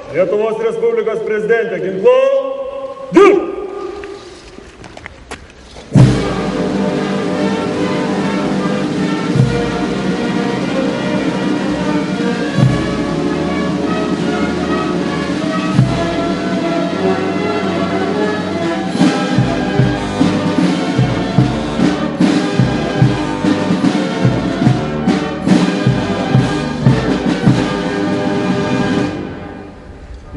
Lietuvos Respublikos prezidentė, ginklu. Dirb!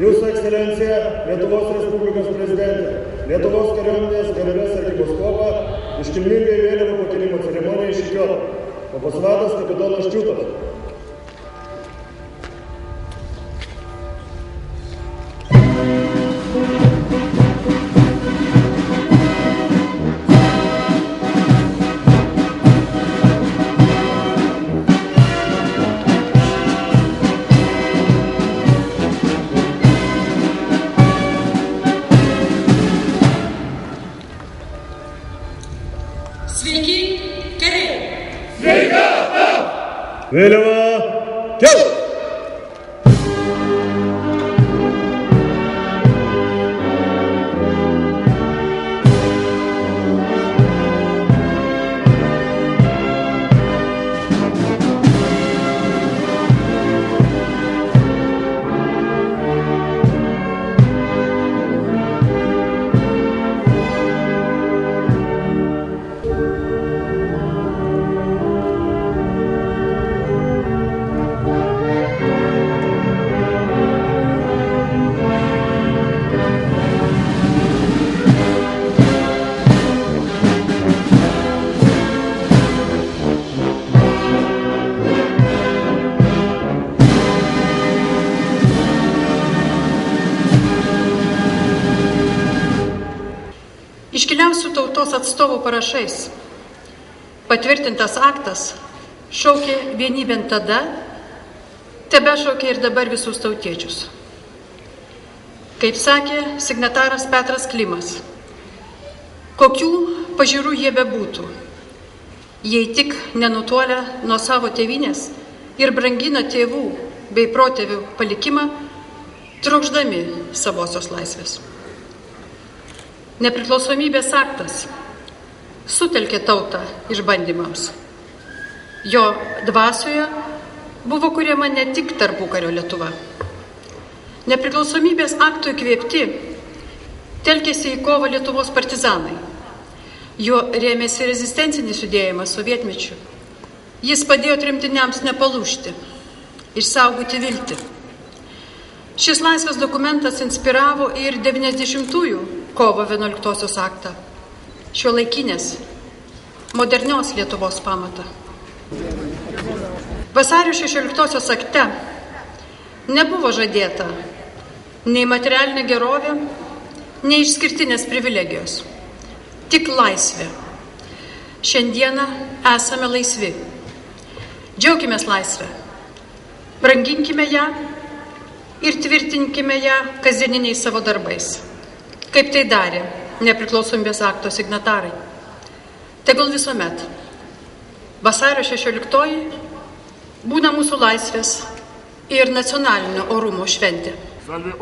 Jūsų ekscelencija, Lietuvos Respublikos prezidentė, Lietuvos kariuomenės garbės arkivyskupą iškilmingai vėliavų pakėlimo ceremoniją išrikiuoja Pulkos vadas kapitonas Čiutas. Sveiki, kariai! Sveika! Vėliava, kel! Iškiliausių tautos atstovų parašais patvirtintas aktas šaukė vienybėn tada, tebešaukė ir dabar visus tautiečius. Kaip sakė signataras Petras Klimas, kokių pažiūrų jie bebūtų, jei tik nenutolę nuo savo tėvynės ir brangina tėvų bei protėvių palikimą, trokšdami savosios laisvės. Nepriklausomybės aktas sutelkė tautą išbandymams. Jo dvasioje buvo kuriama ne tik tarpukario Lietuva. Nepriklausomybės aktų įkvėpti telkėsi į kovą Lietuvos partizanai. Jo rėmėsi rezistencinis judėjimas sovietmečiu. Jis padėjo tremtiniams nepalūžti, išsaugoti viltį. Šis laisvės dokumentas inspiravo ir 90-ųjų kovo 11-osios aktą, šiuolaikinės, modernios Lietuvos pamatą. Vasario 16-osios akte nebuvo žadėta nei materialinė gerovė, nei išskirtinės privilegijos, tik laisvė. Šiandieną esame laisvi. Džiaukimės laisvę, branginkime ją ir tvirtinkime ją kasdieniniais savo darbais, kaip tai darė nepriklausomybės akto signatarai. Tegul visuomet vasario 16-oji būna mūsų laisvės ir nacionalinio orumo šventė. Salve!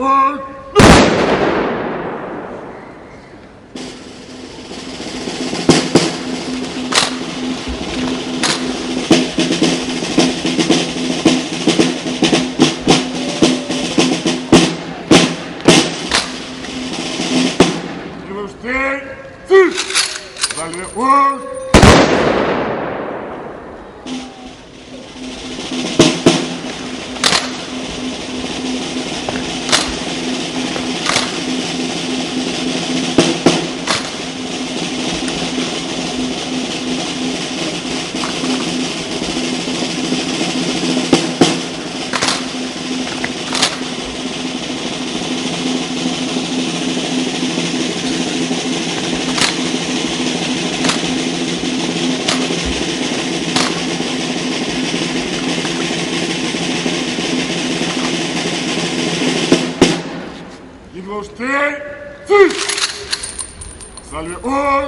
Salve!